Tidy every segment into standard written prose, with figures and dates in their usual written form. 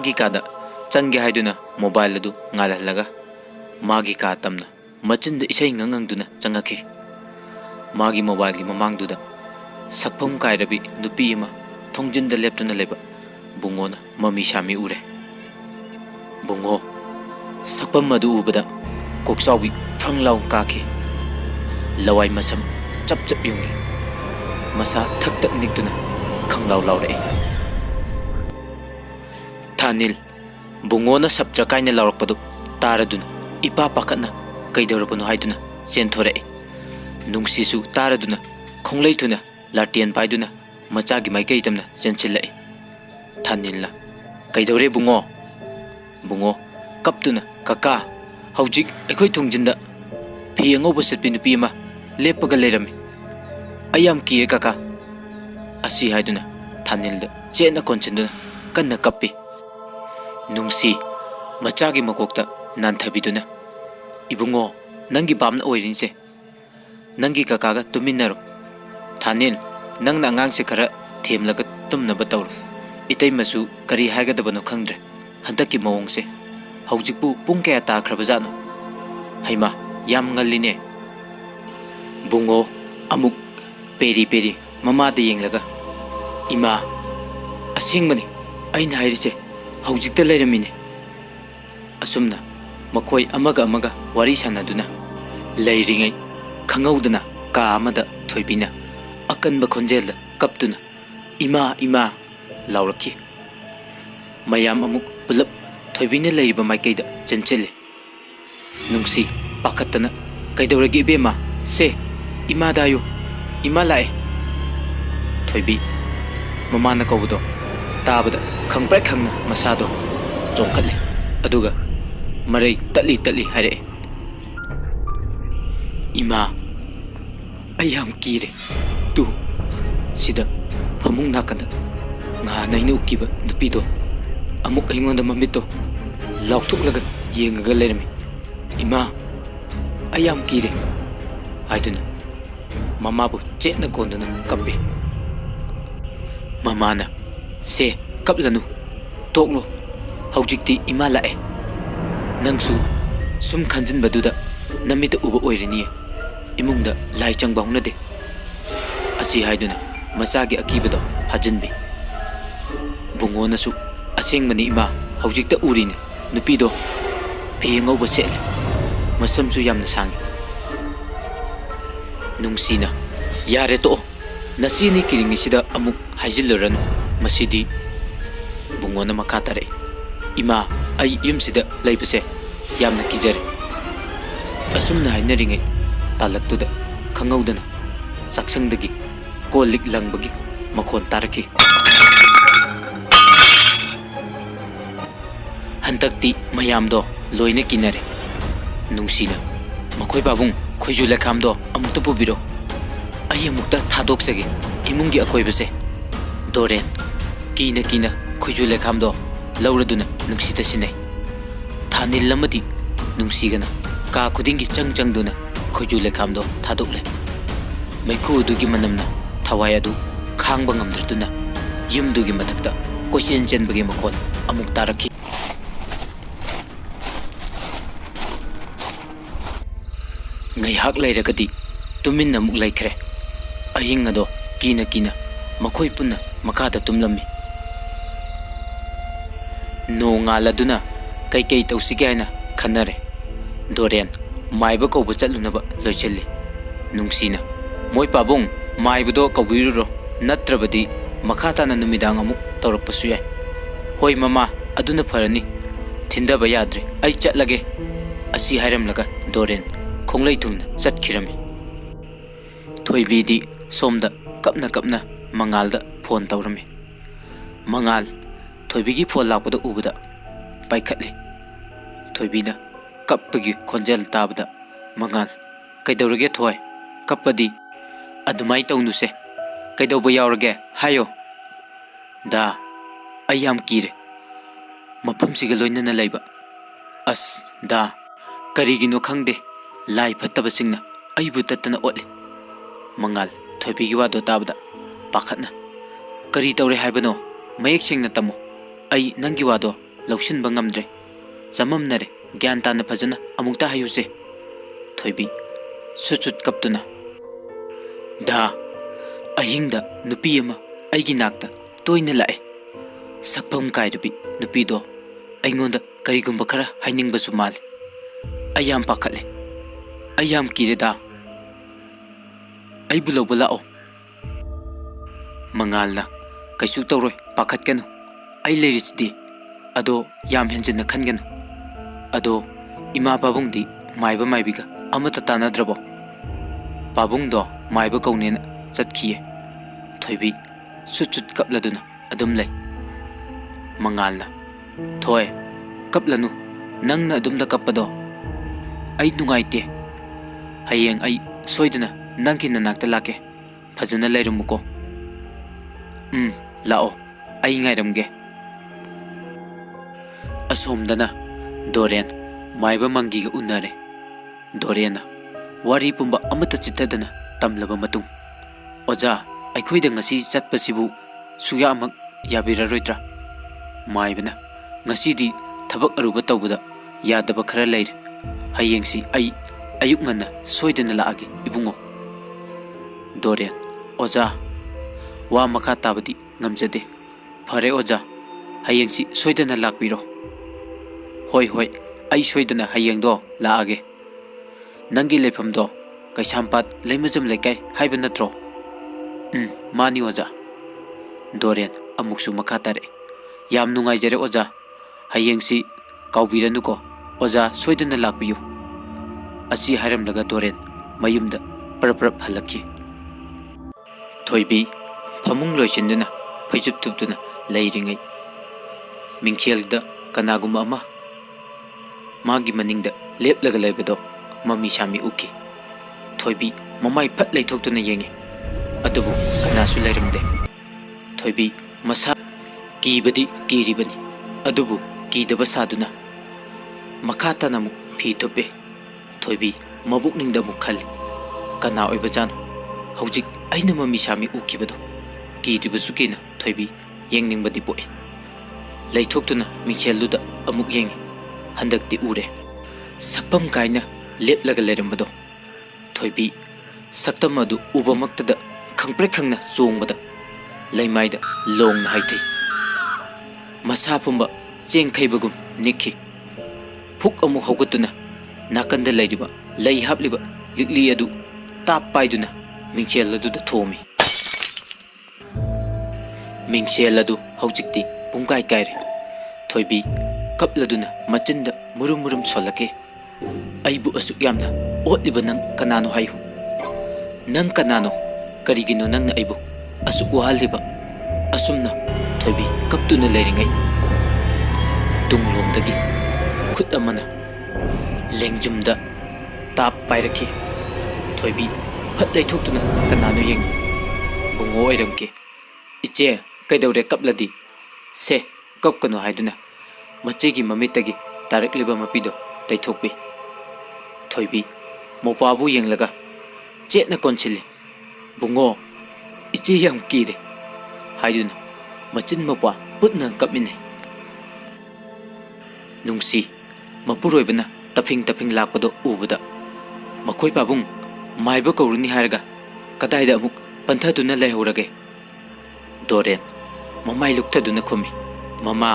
magi kada change haiduna mobile adu ngalalaga magi ka tamna machinda isai ngangangduna changakhi magi mobile gi mamangduda sakpham kairabi nupi ma thongjinda leptuna leba bungona mami shami ure bungo sakpham madu ubada koksawi franglaw kakhi lawai masam chap chap yungi masa thak tak nikduna khanglaw lawre thanil bungona saptra kaina lawrakpadu taraduna ipa pakatna kaidorapunu haiduna senthore nungsisu taraduna khongleithuna latian paiduna machagi maikai tamna senchilai thanilla kaidore bungo bungo kaptuna kaka haujik ekhoi thongjinda phi angoba setpi nupi ma lepaga lerami ayam kiye kaka asi haiduna thanilda chena konchinduna kanna kappi nungsi machagi makokta nanthabiduna ibungo nangi bamna oirinse nangi kakaga tuminnaro thanil nangna angang se khara themlaga tumnaba tawr itay masu kari haigadabano khangdre handaki mawongse haujikpu pung kaya takrabajano haima yam ngalline bungo amuk peri peri mama de yenglaga ima asingmani aina hairise haujikta leiramine asumna makhoi amaga wari sanaduna leiringai khangawdana ka amada thoibina akanba khonjel kaptuna ima ima lawrakhi mayam amuk pulap thoibina leiriba maikaida chenchele nungsi pakatana kaidoragi bema se ima dayo ima lae thoibi mamana kawdo tabada khangpa khangna masado jongkhatle aduga marai tali hare ima ayam kire tu sida phamung nakanda nga nainu kiba nupido amuk aingonda mamito laukthuk yengaga lerami ima ayam kire haiduna mamabu chena konduna kappe mamana se kaplanu toklo haujikti ima lae nangsu sum khanjin baduda namita uba oirani imungda lai changba hunade asi haiduna masagi akibado hajinbe bungona su asengmani ima haujikta urini nupido phengauba sele masamsu yamna sangi nungsina yare to nachini kiringi sida amuk hajiloranu masidi bungona makatare ima ai yumsida leibase yamna kijare asumna haineringai talaktuda khangawdana saksangdagi kolik langbagi makhon taraki hantakti mayamdo loina kinare nungsina makhoi babung khoiju lekhamdo amukta pubiro ai amukta thadoksage imungi akoibase doren kina khoiju lekhamdo lauraduna nungsita sinai thanil lamadi nungsigana ka khudingi changduna khoiju lekhamdo thadokle maikhu dugi manamna thawai adu khangba ngamdrtuna yumdugi mathakta koisen chenbagi makhon amuk tarakhi ngai hak lairagadi tuminna muk laikre ahing ado kina makhoi punna makada tumlammi no ngaladuna kai tawsige haina khanare doren maiba kawba chalunaba loichelli nungsina moi pabung maibdo kawiruro natrabadi makhatana numidang amuk tawrakpasu yai hoi mama aduna pharani thindaba yadre ai chatlage asi hairamlaga doren khonglei thungna chatkirami thoibidi somda kapna mangalda phone tawrami mangal thoibigi phone lakpada ubada paikhatli thoibina kappagi khonjel tabda mangal kaidawrage thoi kappadi adumai tawnuse kaidawba yawrage hayo da ayam kire maphamsiga loinana leiba as da karigino khangde lai phattaba singna aibu tattana otli mangal thoibigi wado tabda pakhatna kari tawre haibano mayek singna tamo ai nangi wado ꯂꯧꯁꯤꯟꯕ ꯉꯝꯗ꯭ꯔꯦ ꯆꯃꯝꯅꯔꯦ ꯒ꯭ꯌꯥꯟ ꯇꯥꯅ ꯐꯖꯅ ꯑꯃꯨꯛꯇ ꯍꯥꯏꯌꯨꯁꯦ ꯊꯣꯏꯕꯤ ꯁꯨꯠ ꯀꯞꯇꯨꯅ ꯗꯥ ꯑꯍꯤꯡꯗ ꯅꯨꯄꯤ ꯑꯃ ꯑꯩꯒꯤ ꯅꯥꯛꯇ ꯇꯣꯏꯅ ꯂꯥꯛꯑꯦ ꯁꯛꯐꯝ ꯀꯥꯏꯔꯕꯤ ꯅꯨꯄꯤꯗꯣ ꯑꯩꯉꯣꯟꯗ ꯀꯔꯤꯒꯨꯝꯕ ꯈꯔ ꯍꯥꯏꯅꯤꯡꯕꯁꯨ ꯃꯥꯜꯂꯤ ꯑꯩ ꯌꯥꯝ ꯄꯥꯈꯠꯂꯦ ꯑꯩ ꯌꯥꯝ ꯀꯤꯔꯦ ꯗꯥ ꯑꯩꯕꯨ ꯂꯧꯕ ꯂꯥꯛꯑꯣ ꯃꯉꯥꯜꯅ ꯀꯩꯁꯨ ꯇꯧꯔꯣꯏ ꯄꯥꯈꯠꯀꯅꯨ ꯑꯩ ꯂꯩꯔꯤꯁꯤꯗꯤ ꯑꯗꯣ ꯌꯥꯝ ꯍꯦꯟꯖꯤꯟꯅ ꯈꯟꯒꯅꯨ ꯑꯗꯣ ꯏꯃꯥ ꯄꯥꯕꯨꯡꯗꯤ ꯃꯥꯏꯕ ꯃꯥꯏꯕꯤꯒ ꯑꯃꯠꯇ ꯇꯥꯟꯅꯗ꯭ꯔꯕꯣ ꯄꯥꯕꯨꯡꯗꯣ ꯃꯥꯏꯕ ꯀꯧꯅꯦꯅ ꯆꯠꯈꯤꯌꯦ ꯊꯣꯏꯕꯤ ꯁꯨꯠ ꯀꯞꯂꯗꯨꯅ ꯑꯗꯨꯝ ꯂꯩ ꯃꯉꯥꯜꯅ ꯊꯣꯏ ꯀꯞꯂꯅꯨ ꯅꯪꯅ ꯑꯗꯨꯝꯗ ꯀꯞꯄꯗꯣ ꯑꯩ ꯅꯨꯡꯉꯥꯏꯇꯦ ꯍꯌꯦꯡ ꯑꯩ ꯁꯣꯏꯗꯅ ꯅꯪꯒꯤ ꯅꯅꯥꯛꯇ ꯂꯥꯛꯀꯦ ꯐꯖꯅ ꯂꯩꯔꯝꯃꯨꯀꯣ ꯂꯥꯛꯑꯣ ꯑꯩ ꯉꯥꯏꯔꯝꯒꯦ ꯑꯁꯣꯝꯗꯅ ꯗꯣꯔꯦꯟ ꯃꯥꯏꯕ ꯃꯪꯒꯤꯒ ꯎꯅꯔꯦ ꯗꯣꯔꯦꯟꯅ ꯋꯥꯔꯤ ꯄꯨꯝꯕ ꯑꯃꯠꯇ ꯆꯤꯠꯊꯗꯅ ꯇꯝꯂꯕ ꯃꯇꯨꯡ ꯑꯣꯖꯥ ꯑꯩꯈꯣꯏꯗ ꯉꯁꯤ ꯆꯠꯄꯁꯤꯕꯨ ꯁꯨꯌꯥꯃꯛ ꯌꯥꯕꯤꯔꯔꯣꯏꯗ꯭ꯔꯥ ꯃꯥꯏꯕꯅ ꯉꯁꯤꯗꯤ ꯊꯕꯛ ꯑꯔꯨꯕ ꯇꯧꯕꯗ ꯌꯥꯗꯕ ꯈꯔ ꯂꯩꯔꯦ ꯍꯌꯦꯡꯁꯤ ꯑꯩ ꯑꯌꯨꯛ ꯉꯟꯅ ꯁꯣꯏꯗꯅ ꯂꯥꯛꯑꯒꯦ ꯏꯕꯨꯡꯉꯣ ꯗꯣꯔꯦꯟ ꯑꯣꯖꯥ ꯋꯥ ꯃꯈꯥ ꯇꯥꯕꯗꯤ ꯉꯝꯖꯗꯦ ꯐꯔꯦ ꯑꯣꯖꯥ ꯍꯌꯦꯡꯁꯤ ꯁꯣꯏꯗꯅ ꯂꯥꯛꯄꯤꯔꯣ ꯍꯣꯏ ꯑꯩ ꯁꯣꯏꯗꯅ ꯍꯌꯦꯡꯗꯣ ꯂꯥꯛꯑꯒꯦ ꯅꯪꯒꯤ ꯂꯩꯐꯝꯗꯣ ꯀꯩꯁꯥꯝꯄꯥꯠ ꯂꯩꯃꯖꯝ ꯂꯩꯀꯥꯏ ꯍꯥꯏꯕ ꯅꯠꯇ꯭ꯔꯣ ꯃꯥꯅꯤ ꯑꯣꯖꯥ ꯗꯣꯔꯦꯟ ꯑꯃꯨꯛꯁꯨ ꯃꯈꯥ ꯇꯥꯔꯛꯑꯦ ꯌꯥꯝ ꯅꯨꯡꯉꯥꯏꯖꯔꯦ ꯑꯣꯖꯥ ꯍꯌꯦꯡꯁꯤ ꯀꯥꯎꯕꯤꯔꯅꯨꯀꯣ ꯑꯣꯖꯥ ꯁꯣꯏꯗꯅ ꯂꯥꯛꯄꯤꯌꯨ ꯑꯁꯤ ꯍꯥꯏꯔꯝꯂꯒ ꯗꯣꯔꯦꯟ ꯃꯌꯨꯝꯗ ꯄ꯭ꯔꯞ ꯍꯜꯂꯛꯈꯤ ꯊꯣꯏꯕꯤ ꯐꯃꯨꯡ ꯂꯣꯏꯁꯤꯟꯗꯨꯅ ꯐꯩꯖꯨꯞ ꯊꯨꯞꯇꯨꯅ ꯂꯩꯔꯤꯉꯩ ꯃꯤꯡꯁꯦꯜꯗ ꯀꯅꯥꯒꯨꯝꯕ ꯑꯃ ꯃꯥꯒꯤ ꯃꯅꯤꯡꯗ ꯂꯦꯞꯂꯒ ꯂꯩꯕꯗꯣ ꯃꯃꯤ ꯁꯥꯃꯤ ꯎꯈꯤ ꯊꯣꯏꯕꯤ ꯃꯃꯥꯏ ꯐꯠ ꯂꯩꯊꯣꯛꯇꯨꯅ ꯌꯦꯡꯉꯤ ꯑꯗꯨꯕꯨ ꯀꯅꯥꯁꯨ ꯂꯩꯔꯝꯗꯦ ꯊꯣꯏꯕꯤ ꯃꯁꯥ ꯀꯤꯕꯗꯤ ꯀꯤꯔꯤꯕꯅꯤ ꯑꯗꯨꯕꯨ ꯀꯤꯗꯕ ꯁꯥꯗꯨꯅ ꯃꯈꯥ ꯇꯥꯅ ꯑꯃꯨꯛ ꯐꯤ ꯊꯨꯞꯄꯦ ꯊꯣꯏꯕꯤ ꯃꯕꯨꯛꯅꯤꯡꯗ ꯑꯃꯨꯛ ꯈꯜꯂꯤ ꯀꯅꯥ ꯑꯣꯏꯕꯖꯥꯠꯅꯣ ꯍꯧꯖꯤꯛ ꯑꯩꯅ ꯃꯃꯤ ꯁꯥꯃꯤ ꯎꯈꯤꯕꯗꯣ ꯀꯤꯔꯤꯕꯁꯨ ꯀꯤꯅ ꯊꯣꯏꯕꯤ ꯌꯦꯡꯅꯤꯡꯕꯗꯤ ꯄꯣꯛꯏ ꯂꯩꯊꯣꯛꯇꯨꯅ ꯃꯤꯡꯁꯦꯜꯗꯨꯗ ꯑꯃꯨꯛ ꯌꯦꯡꯉꯤ ꯍꯟꯗꯛꯇꯤ ꯎꯔꯦ ꯁꯛꯐꯝ ꯀꯥꯏꯅ ꯂꯦꯞꯂꯒ ꯂꯩꯔꯝꯕꯗꯣ ꯊꯣꯏꯕꯤ ꯁꯛꯇꯝ ꯑꯗꯨ ꯎꯕꯃꯛꯇꯗ ꯈꯪꯄ꯭ꯔꯦꯛ ꯈꯪꯅ ꯆꯣꯡꯕꯗ ꯂꯩꯃꯥꯏꯗ ꯂꯣꯡꯅ ꯍꯥꯏꯊꯩ ꯃꯁꯥ ꯄꯨꯝꯕ ꯆꯦꯡꯈꯩꯕꯒꯨꯝ ꯅꯤꯛꯈꯤ ꯐꯨꯛ ꯑꯃꯨꯛ ꯍꯧꯒꯠꯇꯨꯅ ꯅꯥꯀꯟꯗ ꯂꯩꯔꯤꯕ ꯂꯩ ꯍꯥꯞꯂꯤꯕ ꯂꯤꯛꯂꯤ ꯑꯗꯨ ꯇꯥꯞ ꯄꯥꯏꯗꯨꯅ ꯃꯤꯡꯁꯦꯜ ꯑꯗꯨꯗ ꯊꯣꯝꯃꯤ ꯃꯤꯡꯁꯦꯜ ꯑꯗꯨ ꯍꯧꯖꯤꯛꯇꯤ ꯄꯨꯡꯀꯥꯏ ꯀꯥꯏꯔꯦ ꯊꯣꯏꯕꯤ ꯀꯞꯂꯗꯨꯅ ꯃꯆꯤꯟꯗ ꯃꯨꯔꯨꯝ ꯁꯣꯜꯂꯛꯈꯤ ꯑꯩꯕꯨ ꯑꯁꯨꯛ ꯌꯥꯝꯅ ꯑꯣꯠꯂꯤꯕ ꯅꯪ ꯀꯅꯥꯅꯣ ꯍꯥꯏꯌꯨ ꯅꯪ ꯀꯅꯥꯅꯣ ꯀꯔꯤꯒꯤꯅꯣ ꯅꯪꯅ ꯑꯩꯕꯨ ꯑꯁꯨꯛ ꯋꯥꯍꯜꯂꯤꯕ ꯑꯁꯨꯝꯅ ꯊꯣꯏꯕꯤ ꯀꯞꯇꯨꯅ ꯂꯩꯔꯤꯉꯩ ꯇꯨꯡꯂꯣꯝꯗꯒꯤ ꯈꯨꯠ ꯑꯃꯅ ꯂꯦꯡꯖꯨꯝꯗ ꯇꯥꯞ ꯄꯥꯏꯔꯛꯈꯤ ꯊꯣꯏꯕꯤ ꯐꯠ ꯂꯩꯊꯣꯛꯇꯨꯅ ꯀꯅꯥꯅꯣ ꯌꯦꯡꯉꯤ ꯕꯨꯡꯉꯣ ꯑꯣꯏꯔꯝꯈꯤ ꯏꯆꯦ ꯀꯩꯗꯧꯔꯦ ꯀꯞꯂꯗꯤ ꯁꯦ ꯀꯞꯀꯅꯨ ꯍꯥꯏꯗꯨꯅ ꯃꯆꯦꯒꯤ ꯃꯃꯤꯠꯇꯒꯤ ꯇꯥꯔꯛꯂꯤꯕ ꯃꯄꯤꯗꯣ ꯇꯩꯊꯣꯛꯄꯤ ꯊꯣꯏꯕꯤ ꯃꯧꯄꯥꯕꯨ ꯌꯦꯡꯂꯒ ꯆꯦꯠꯅ ꯀꯣꯟꯁꯤꯜꯂꯤ ꯕꯨꯡꯉꯣ ꯏꯆꯦ ꯌꯥꯝ ꯀꯤꯔꯦ ꯍꯥꯏꯗꯨꯅ ꯃꯆꯤꯟ ꯃꯧꯄꯥ ꯄꯨꯠꯅ ꯀꯞꯃꯤꯟꯅꯩ ꯅꯨꯡꯁꯤ ꯃꯄꯨꯔꯣꯏꯕꯅ ꯇꯐꯤꯡ ꯂꯥꯛꯄꯗꯣ ꯎꯕꯗ ꯃꯈꯣꯏ ꯄꯥꯕꯨꯡ ꯃꯥꯏꯕ ꯀꯧꯔꯨꯅꯤ ꯍꯥꯏꯔꯒ ꯀꯗꯥꯏꯗ ꯑꯃꯨꯛ ꯄꯟꯊꯗꯨꯅ ꯂꯩꯍꯧꯔꯒꯦ ꯗꯣꯔꯦꯟ ꯃꯃꯥꯏ ꯂꯨꯛꯊꯗꯨꯅ ꯈꯨꯝꯃꯤ ꯃꯃꯥ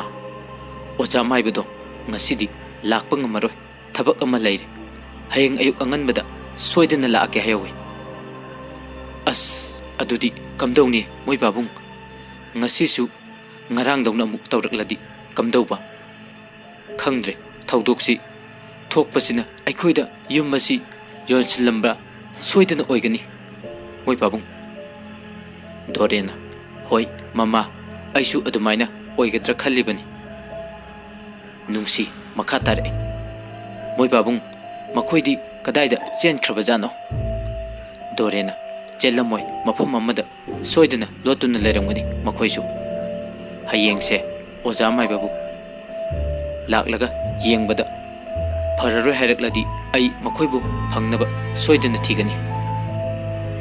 ꯑꯣꯖꯥ ꯃꯥꯏꯕꯗꯣ ꯉꯁꯤꯗꯤ ꯂꯥꯛꯄ ꯉꯝꯃꯔꯣꯏ ꯊꯕꯛ ꯑꯃ ꯂꯩꯔꯦ ꯍꯌꯦꯡ ꯑꯌꯨꯛ ꯑꯉꯟꯕꯗ ꯁꯣꯏꯗꯅ ꯂꯥꯛꯑꯒꯦ ꯍꯥꯏꯍꯧꯏ ꯑꯁ ꯑꯗꯨꯗꯤ ꯀꯝꯗꯧꯅꯤ ꯃꯣꯏ ꯄꯥꯕꯨꯡ ꯉꯁꯤꯁꯨ ꯉꯔꯥꯡꯗꯧꯅ ꯑꯃꯨꯛ ꯇꯧꯔꯛꯂꯗꯤ ꯀꯝꯗꯧꯕ ꯈꯪꯗ꯭ꯔꯦ ꯊꯧꯗꯣꯛꯁꯤ ꯊꯣꯛꯄꯁꯤꯅ ꯑꯩꯈꯣꯏꯗ ꯌꯨꯝ ꯑꯁꯤ ꯌꯣꯟꯁꯤꯜꯂꯝꯕ ꯁꯣꯏꯗꯅ ꯑꯣꯏꯒꯅꯤ ꯃꯣꯏ ꯄꯥꯕꯨꯡ ꯗꯣꯔꯦꯟꯅ ꯍꯣꯏ ꯃꯃꯥ ꯑꯩꯁꯨ ꯑꯗꯨꯃꯥꯏꯅ ꯑꯣꯏꯒꯗ꯭ꯔꯥ ꯈꯜꯂꯤꯕꯅꯤ ꯅꯨꯡꯁꯤ ꯃꯈꯥ ꯇꯥꯔꯛꯏ ꯃꯣꯏ ꯄꯥꯕꯨꯡ ꯃꯈꯣꯏꯗꯤ ꯀꯗꯥꯏꯗ ꯆꯦꯟꯈ꯭ꯔꯕꯖꯥꯠꯅꯣ ꯗꯣꯔꯦꯟꯅ ꯆꯦꯜꯂꯝꯃꯣꯏ ꯃꯐꯝ ꯑꯃꯗ ꯁꯣꯏꯗꯅ ꯂꯣꯠꯇꯨꯅ ꯂꯩꯔꯝꯒꯅꯤ ꯃꯈꯣꯏꯁꯨ ꯍꯌꯦꯡꯁꯦ ꯑꯣꯖꯥ ꯃꯥꯏꯕꯕꯨ ꯂꯥꯛꯂꯒ ꯌꯦꯡꯕꯗ ꯐꯔꯔꯣꯏ ꯍꯥꯏꯔꯛꯂꯗꯤ ꯑꯩ ꯃꯈꯣꯏꯕꯨ ꯐꯪꯅꯕ ꯁꯣꯏꯗꯅ ꯊꯤꯒꯅꯤ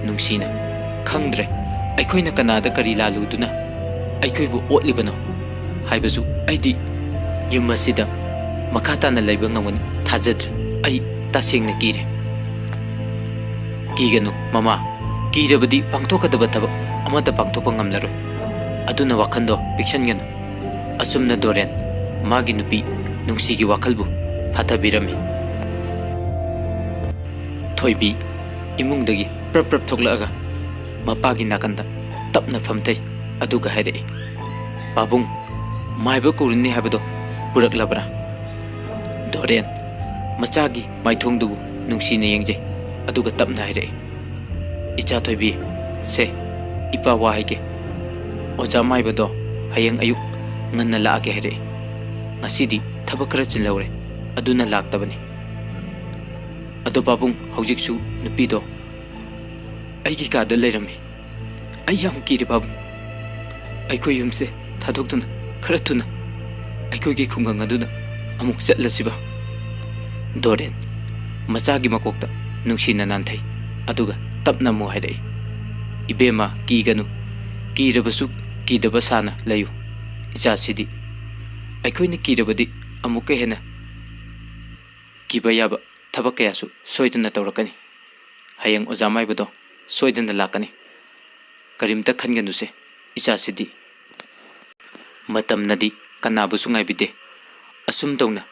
ꯅꯨꯡꯁꯤꯅ ꯈꯪꯗ꯭ꯔꯦ ꯑꯩꯈꯣꯏꯅ ꯀꯅꯥꯗ ꯀꯔꯤ ꯂꯥꯜꯂꯨꯗꯨꯅ ꯑꯩꯈꯣꯏꯕꯨ ꯑꯣꯠꯂꯤꯕꯅꯣ ꯍꯥꯏꯕꯁꯨ ꯑꯩꯗꯤ ꯌꯨꯝ ꯑꯁꯤꯗ ꯃꯈꯥ ꯇꯥꯅ ꯂꯩꯕ ꯉꯝꯒꯅꯤ ꯊꯥꯖꯗ꯭ꯔꯦ ꯑꯩ ꯇꯁꯦꯡꯅ ꯀꯤꯔꯦ ꯀꯤꯒꯅꯨ ꯃꯃꯥ ꯀꯤꯔꯕꯗꯤ ꯄꯥꯡꯊꯣꯛꯀꯗꯕ ꯊꯕꯛ ꯑꯃꯠꯇ ꯄꯥꯡꯊꯣꯛꯄ ꯉꯝꯂꯔꯣꯏ ꯑꯗꯨꯅ ꯋꯥꯈꯟꯗꯣ ꯄꯤꯛꯁꯟꯒꯅꯨ ꯑꯁꯨꯝꯅ ꯗꯣꯔꯦꯟ ꯃꯥꯒꯤ ꯅꯨꯄꯤ ꯅꯨꯡꯁꯤꯒꯤ ꯋꯥꯈꯜꯕꯨ ꯐꯥꯊꯕꯤꯔꯝꯃꯤ ꯊꯣꯏꯕꯤ ꯏꯃꯨꯡꯗꯒꯤ ꯄ꯭ꯔꯞ ꯄ꯭ꯔꯞ ꯊꯣꯛꯂꯛꯑꯒ ꯃꯄꯥꯒꯤ ꯅꯥꯀꯟꯗ ꯇꯞꯅ ꯐꯝꯊꯩ ꯑꯗꯨꯒ ꯍꯥꯏꯔꯛꯏ ꯄꯥꯕꯨꯡ ꯃꯥꯏꯕ ꯀꯧꯔꯤꯅꯤ ꯍꯥꯏꯕꯗꯣ ꯄꯨꯔꯛꯂꯕ꯭ꯔꯥ ꯗꯣꯔꯦꯟ ꯃꯆꯥꯒꯤ ꯃꯥꯏꯊꯣꯡꯗꯨꯕꯨ ꯅꯨꯡꯁꯤꯅ ꯌꯦꯡꯖꯩ ꯑꯗꯨꯒ ꯇꯞꯅ ꯍꯥꯏꯔꯛꯏ ꯏꯆꯥ ꯊꯣꯏꯕꯤ ꯁꯦ ꯏꯄꯥ ꯋꯥ ꯍꯥꯏꯒꯦ ꯑꯣꯖꯥ ꯃꯥꯏꯕꯗꯣ ꯍꯌꯦꯡ ꯑꯌꯨꯛ ꯉꯟꯅ ꯂꯥꯛꯑꯒꯦ ꯍꯥꯏꯔꯛꯏ ꯉꯁꯤꯗꯤ ꯊꯕꯛ ꯈꯔ ꯆꯤꯜꯍꯧꯔꯦ ꯑꯗꯨꯅ ꯂꯥꯛꯇꯕꯅꯤ ꯑꯗꯣ ꯄꯥꯕꯨꯡ ꯍꯧꯖꯤꯛꯁꯨ ꯅꯨꯄꯤꯗꯣ ꯑꯩꯒꯤ ꯀꯥꯗ ꯂꯩꯔꯝꯃꯤ ꯑꯩ ꯌꯥꯝ ꯀꯤꯔꯦ ꯄꯥꯕꯨꯡ ꯑꯩꯈꯣꯏ ꯌꯨꯝꯁꯦ ꯊꯥꯗꯣꯛꯇꯨꯅ ꯈꯔ ꯊꯨꯅ ꯑꯩꯈꯣꯏꯒꯤ ꯈꯨꯡꯒꯪ ꯑꯗꯨꯗ ꯑꯃꯨꯛ ꯆꯠꯂꯁꯤꯕ ꯗꯣꯔꯦꯟ ꯃꯆꯥꯒꯤ ꯃꯀꯣꯛꯇ ꯅꯨꯡꯁꯤꯅ ꯅꯥꯟꯊꯩ ꯑꯗꯨꯒ ꯇꯞꯅ ꯑꯃꯨꯛ ꯍꯥꯏꯔꯛꯏ ꯏꯕꯦꯝꯃ ꯀꯤꯒꯅꯨ ꯀꯤꯔꯕꯁꯨ ꯀꯤꯗꯕ ꯁꯥꯅ ꯂꯩꯌꯨ ꯏꯆꯥꯁꯤꯗꯤ ꯑꯩꯈꯣꯏꯅ ꯀꯤꯔꯕꯗꯤ ꯑꯃꯨꯛꯀ ꯍꯦꯟꯅ ꯀꯤꯕ ꯌꯥꯕ ꯊꯕꯛ ꯀꯌꯥꯁꯨ ꯁꯣꯏꯗꯅ ꯇꯧꯔꯛꯀꯅꯤ ꯍꯌꯦꯡ ꯑꯣꯖꯥ ꯃꯥꯏꯕꯗꯣ ꯁꯣꯏꯗꯅ ꯂꯥꯛꯀꯅꯤ ꯀꯔꯤꯝꯇ ꯈꯟꯒꯅꯨꯁꯦ ꯏꯆꯥꯁꯤꯗꯤ ꯃꯇꯝꯅꯗꯤ ꯀꯅꯥꯕꯨꯁꯨ ꯉꯥꯏꯕꯤꯗꯦ ꯑꯁꯨꯝ ꯇꯧꯅ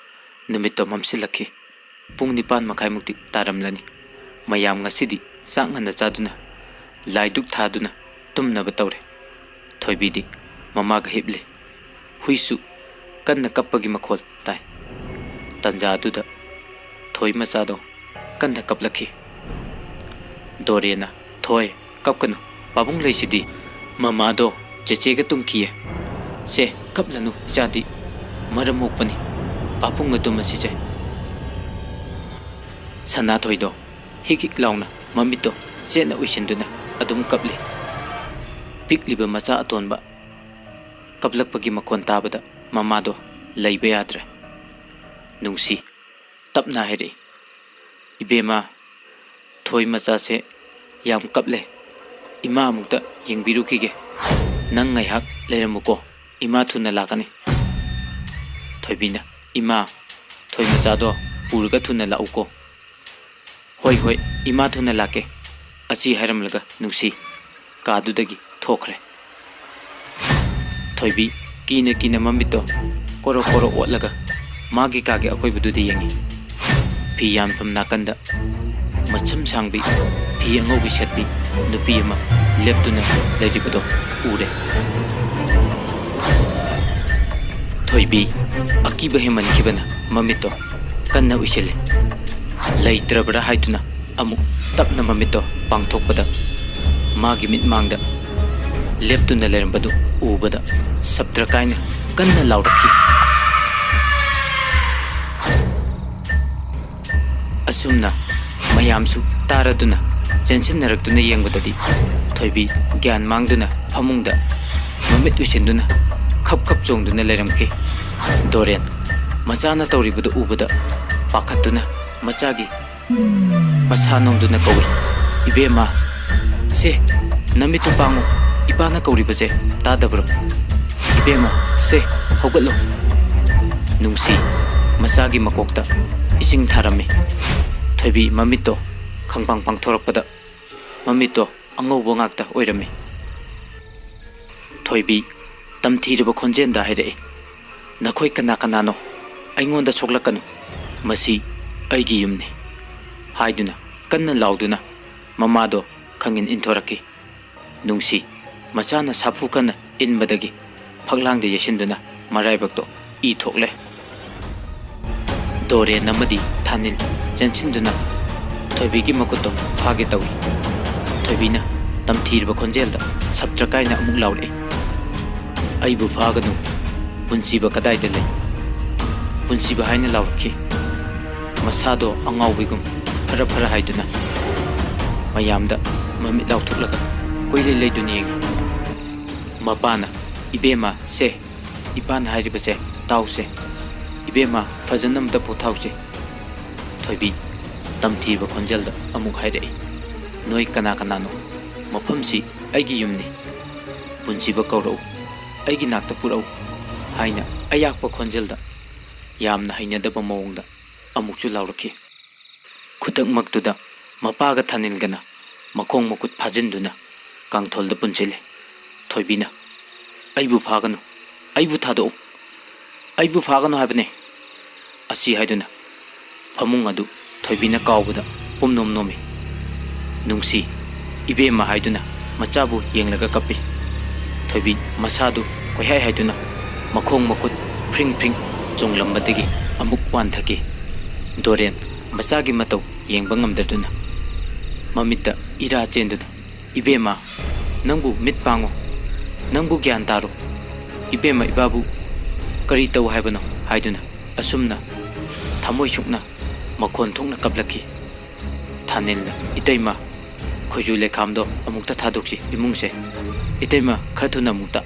ꯅꯨꯃꯤꯠꯇꯣ ꯃꯝꯁꯤꯜꯂꯛꯈꯤ ꯄꯨꯡ 9:30ꯃꯨꯛꯇꯤ ꯇꯥꯔꯝꯂꯅꯤ ꯃꯌꯥꯝ ꯉꯁꯤꯗꯤ ꯆꯥꯛ ꯉꯟꯅ ꯆꯥꯗꯨꯅ ꯂꯥꯏꯗꯨꯛ ꯊꯥꯗꯨꯅ ꯇꯨꯝꯅꯕ ꯇꯧꯔꯦ ꯊꯣꯏꯕꯤꯗꯤ ꯃꯃꯥꯒ ꯍꯤꯞꯂꯤ ꯍꯨꯏꯁꯨ ꯀꯟꯅ ꯀꯞꯄꯒꯤ ꯃꯈꯣꯜ ꯇꯥꯏ ꯇꯟꯖꯥ ꯑꯗꯨꯗ ꯊꯣꯏ ꯃꯆꯥꯗꯣ ꯀꯟꯅ ꯀꯞꯂꯛꯈꯤ ꯗꯣꯔꯦꯟꯅ ꯊꯣꯏ ꯀꯞꯀꯅꯨ ꯄꯥꯕꯨꯡ ꯂꯩꯁꯤꯗꯤ ꯃꯃꯥꯗꯣ ꯆꯦꯆꯦꯒ ꯇꯨꯝꯈꯤꯌꯦ ꯁꯦ ꯀꯞꯂꯅꯨ ꯏꯆꯥꯗꯤ ꯃꯔꯝ ꯃꯣꯛꯄꯅꯤ ꯄꯥꯕꯨꯡꯒ ꯇꯨꯝꯃꯁꯤꯁꯦ ꯁꯅꯥꯊꯣꯏꯗꯣ ꯍꯤꯛ ꯍꯤꯛ ꯂꯥꯎꯅ ꯃꯃꯤꯠꯇꯣ ꯆꯦꯠꯅ ꯎꯏꯁꯤꯟꯗꯨꯅ ꯑꯗꯨꯝ ꯀꯞꯂꯤ ꯄꯤꯛꯂꯤꯕ ꯃꯆꯥ ꯑꯇꯣꯟꯕ ꯀꯞꯂꯛꯄꯒꯤ ꯃꯈꯣꯟ ꯇꯥꯕꯗ ꯃꯃꯥꯗꯣ ꯂꯩꯕ ꯌꯥꯗ꯭ꯔꯦ ꯅꯨꯡꯁꯤ ꯇꯞꯅ ꯍꯥꯏꯔꯛꯏ ꯏꯕꯦꯝꯃ ꯊꯣꯏ ꯃꯆꯥꯁꯦ ꯌꯥꯝ ꯀꯞꯂꯦ ꯏꯃꯥ ꯑꯃꯨꯛꯇ ꯌꯦꯡꯕꯤꯔꯨꯈꯤꯒे ꯅꯪ ꯉꯥꯏꯍꯥꯛ ꯂꯩꯔꯝꯃꯨꯀꯣ ꯏꯃꯥ ꯊꯨꯅ ꯂꯥꯛꯀꯅꯤ ꯊꯣꯏꯕꯤꯅ ꯏꯃꯥ ꯊꯣꯏ ꯃꯆꯥꯗꯣ ꯄꯨꯔꯒ ꯊꯨꯅ ꯂꯥꯛꯎꯀꯣ ꯍꯣꯏ ꯍꯣꯏ ꯏꯃꯥ ꯊꯨꯅ ꯂꯥꯛꯀꯦ ꯑꯁꯤ ꯍꯥꯏꯔꯝꯂꯒ ꯅꯨꯡꯁꯤ ꯀꯥꯗꯨꯗꯒꯤ ꯊꯣꯛꯈ꯭ꯔꯦ ꯊꯣꯏꯕꯤ ꯀꯤꯅ ꯀꯤꯅ ꯃꯃꯤꯠꯇꯣ ꯀꯣꯔꯣꯛ ꯀꯣꯔꯣꯛ ꯑꯣꯠꯂꯒ ꯃꯥꯒꯤ ꯀꯥꯒꯤ ꯑꯀꯣꯏꯕꯗꯨꯗ ꯌꯦꯡꯉꯤ ꯐꯤ ꯌꯥꯟꯐꯝ ꯅꯥꯀꯟꯗ ꯃꯁꯝ ꯁꯥꯡꯕꯤ ꯐꯤ ꯑꯉꯧꯕꯤ ꯁꯦꯠꯄꯤ ꯅꯨꯄꯤ ꯑꯃ ꯂꯦꯞꯇꯨꯅ ꯂꯩꯔꯤꯕꯗꯣ ꯎꯔꯦ ꯊꯣꯏꯕꯤ ꯑꯀꯤꯕ ꯍꯦꯟꯃꯟꯈꯤꯕꯅ ꯃꯃꯤꯠꯇꯣ ꯀꯟꯅ ꯎꯏꯁꯤꯜꯂꯤ ꯂꯩꯇ꯭ꯔꯕ꯭ꯔꯥ ꯍꯥꯏꯗꯨꯅ ꯑꯃꯨꯛ ꯇꯞꯅ ꯃꯃꯤꯠꯇꯣ ꯄꯥꯡꯊꯣꯛꯄꯗ ꯃꯥꯒꯤ ꯃꯤꯠꯃꯥꯡꯗ ꯂꯦꯞꯇꯨꯅ ꯂꯩꯔꯝꯕꯗꯨ ꯎꯕꯗ ꯁꯞꯇ꯭ꯔ ꯀꯥꯏꯅ ꯀꯟꯅ ꯂꯥꯎꯔꯛꯈꯤ ꯑꯁꯨꯝꯅ ꯃꯌꯥꯝꯁꯨ ꯇꯥꯔꯗꯨꯅ ꯆꯦꯟꯁꯤꯟꯅꯔꯛꯇꯨꯅ ꯌꯦꯡꯕꯗꯗꯤ ꯊꯣꯏꯕꯤ ꯒ꯭ꯌꯥꯟ ꯃꯥꯡꯗꯨꯅ ꯐꯃꯨꯡꯗ ꯃꯃꯤꯠ ꯎꯏꯁꯤꯟꯗꯨꯅ ꯈꯞ ꯈꯞ ꯆꯣꯡꯗꯨꯅ ꯂꯩꯔꯝꯈꯤ ꯗꯣꯔꯦꯟ ꯃꯆꯥꯅ ꯇꯧꯔꯤꯕꯗꯨ ꯎꯕꯗ ꯄꯥꯈꯠꯇꯨꯅ ꯃꯆꯥꯒꯤ ꯃꯁꯥ ꯅꯣꯝꯗꯨꯅ ꯀꯧꯏ ꯏꯕꯦꯝꯃ ꯁꯦ ꯅꯃꯤꯠꯇꯨ ꯄꯥꯡꯉꯨ ꯏꯄꯥꯅ ꯀꯧꯔꯤꯕꯁꯦ ꯇꯥꯗꯕ꯭ꯔꯣ ꯏꯕꯦꯝꯃ ꯁꯦ ꯍꯧꯒꯠꯂꯣ ꯅꯨꯡꯁꯤ ꯃꯆꯥꯒꯤ ꯃꯀꯣꯛꯇ ꯏꯁꯤꯡ ꯊꯥꯔꯝꯃꯤ ꯊꯣꯏꯕꯤ ꯃꯃꯤꯠꯇꯣ ꯈꯪꯄꯥꯡ ꯄꯥꯡꯊꯣꯔꯛꯄꯗ ꯃꯃꯤꯠꯇꯣ ꯑꯉꯧꯕ ꯉꯥꯛꯇ ꯑꯣꯏꯔꯝꯃꯤ ꯊꯣꯏꯕꯤ ꯇꯝꯊꯤꯔꯕ ꯈꯣꯟꯖꯦꯜꯗ ꯍꯥꯏꯔꯛꯏ ꯅꯈꯣꯏ ꯀꯅꯥ ꯀꯅꯥꯅꯣ ꯑꯩꯉꯣꯟꯗ ꯁꯣꯛꯂꯛꯀꯅꯨ ꯃꯁꯤ ꯑꯩꯒꯤ ꯌꯨꯝꯅꯤ ꯍꯥꯏꯗꯨꯅ ꯀꯟꯅ ꯂꯥꯎꯗꯨꯅ ꯃꯃꯥꯗꯣ ꯈꯪꯏꯟ ꯏꯟꯊꯣꯔꯛꯈꯤ ꯅꯨꯡꯁꯤ ꯃꯆꯥꯅ ꯁꯥꯐꯨ ꯀꯟꯅ ꯏꯟꯕꯗꯒꯤ ꯐꯛꯂꯥꯡꯗ ꯌꯩꯁꯤꯟꯗꯨꯅ ꯃꯔꯥꯏꯕꯛꯇꯣ ꯏ ꯊꯣꯛꯂꯦ ꯗꯣꯔꯦꯟ ꯑꯃꯗꯤ ꯊꯥꯅꯤꯜ ꯆꯦꯟꯁꯤꯟꯗꯨꯅ ꯊꯣꯏꯕꯤꯒꯤ ꯃꯈꯨꯠꯇꯣ ꯐꯥꯒꯦ ꯇꯧꯏ ꯊꯣꯏꯕꯤꯅ ꯇꯝꯊꯤꯔꯕ ꯈꯣꯟꯖꯦꯜꯗ ꯁꯞꯇ꯭ꯔ ꯀꯥꯏꯅ ꯑꯃꯨꯛ ꯂꯥꯎꯔꯛꯏ ꯑꯩꯕꯨ ꯐꯥꯒꯅꯨ ꯄꯨꯟꯁꯤꯕ ꯀꯗꯥꯏꯗ ꯂꯩ ꯄꯨꯟꯁꯤꯕ ꯍꯥꯏꯅ ꯂꯥꯎꯔꯛꯈꯤ ꯃꯁꯥꯗꯣ ꯑꯉꯥꯎꯕꯤꯒꯨꯝ ꯐꯔ ꯐꯔ ꯍꯥꯏꯗꯨꯅ ꯃꯌꯥꯝꯗ ꯃꯃꯤꯠ ꯂꯥꯎꯊꯣꯛꯂꯒ ꯀꯣꯏꯂꯩ ꯂꯩꯗꯨꯅ ꯌꯦꯡꯉꯤ ꯃꯄꯥꯅ ꯏꯕꯦꯝꯃ ꯁꯦ ꯏꯄꯥꯅ ꯍꯥꯏꯔꯤꯕꯁꯦ ꯇꯥꯎꯁꯦ ꯏꯕꯦꯝꯃ ꯐꯖꯅ ꯑꯝꯇ ꯄꯣꯊꯥꯎꯁꯦ ꯊꯣꯏꯕꯤ ꯇꯝꯊꯤꯕ ꯈꯣꯟꯖꯦꯜꯗ ꯑꯃꯨꯛ ꯍꯥꯏꯔꯛꯏ ꯅꯣꯏ ꯀꯅꯥ ꯀꯅꯥꯅꯣ ꯃꯐꯝꯁꯤ ꯑꯩꯒꯤ ꯌꯨꯝꯅꯤ ꯄꯨꯟꯁꯤꯕ ꯀꯧꯔꯛꯎ ꯑꯩꯒꯤ ꯅꯥꯛꯇ ꯄꯨꯔꯛꯎ ꯍꯥꯏꯅ ꯑꯌꯥꯛꯄ ꯈꯣꯟꯖꯦꯜꯗ ꯌꯥꯝꯅ ꯍꯩꯅꯗꯕ ꯃꯑꯣꯡꯗ ꯑꯃꯨꯛꯁꯨ ꯂꯥꯎꯔꯛꯈꯤ꯫ ꯈꯨꯗꯛꯃꯛꯇꯨꯗ ꯃꯄꯥꯒ ꯊꯥꯅꯤꯜꯒꯅ ꯃꯈꯣꯡ ꯃꯈꯨꯠ ꯐꯥꯖꯤꯟꯗꯨꯅ ꯀꯥꯡꯊꯣꯜꯗ ꯄꯨꯟꯁꯤꯜꯂꯤ꯫ ꯊꯣꯏꯕꯤꯅ "ꯑꯩꯕꯨ ꯐꯥꯒꯅꯨ, ꯑꯩꯕꯨ ꯊꯥꯗꯣꯛꯎ, ꯑꯩꯕꯨ ꯐꯥꯒꯅꯨ ꯍꯥꯏꯕꯅꯦ" ꯑꯁꯤ ꯍꯥꯏꯗꯨꯅ ꯐꯃꯨꯡ ꯑꯗꯨ ꯊꯣꯏꯕꯤꯅ ꯀꯥꯎꯕꯗ ꯄꯨꯝꯅꯣꯝ ꯅꯣꯝꯃꯤ꯫ "ꯅꯨꯡꯁꯤ, ꯏꯕꯦꯝꯃ" ꯍꯥꯏꯗꯨꯅ ꯃꯆꯥꯕꯨ ꯌꯦꯡꯂꯒ ꯀꯞꯄꯤ꯫ ꯊꯣꯏꯕꯤ ꯃꯁꯥꯗꯨ ꯀꯣꯏꯍꯥꯏ ꯍꯥꯏꯗꯨꯅ ꯃꯈꯣꯡ ꯃꯈꯨꯠ ꯐ꯭ꯔꯤꯡ ꯐ꯭ꯔꯤꯡ ꯆꯣꯡꯂꯝꯕꯗꯒꯤ ꯑꯃꯨꯛ ꯋꯥꯟꯊꯈꯤ꯫ ꯗꯣꯔꯦꯟ ꯃꯆꯥꯒꯤ ꯃꯇꯧ ꯌꯦꯡꯕ ꯉꯝꯗꯗꯨꯅ ꯃꯃꯤꯠꯇ ꯏꯔꯥ ꯆꯦꯟꯗꯨꯅ "ꯏꯕꯦꯝꯃ, ꯅꯪꯕꯨ ꯃꯤꯠ ꯄꯥꯡꯉꯣ, ꯅꯪꯕꯨ ꯒ꯭ꯌꯥꯟ ꯇꯥꯔꯣ, ꯏꯕꯦꯝꯃ ꯏꯕꯥꯕꯨ ꯀꯔꯤ ꯇꯧ ꯍꯥꯏꯕꯅꯣ" ꯍꯥꯏꯗꯨꯅ ꯑꯁꯨꯝꯅ ꯊꯃꯣꯏ ꯁꯨꯛꯅ ꯃꯈꯣꯟ ꯊꯣꯛꯅ ꯀꯞꯂꯛꯈꯤ꯫ ꯊꯥꯅꯤꯜꯅ "ꯏꯇꯩꯃ, ꯈꯣꯏꯖꯨ ꯂꯩꯈꯥꯝꯗꯣ ꯑꯃꯨꯛꯇ ꯊꯥꯗꯣꯛꯁꯤ ꯏꯃꯨꯡꯁꯦ, ꯏꯇꯩꯃ ꯈꯔ ꯊꯨꯅ ꯑꯃꯨꯛꯇ"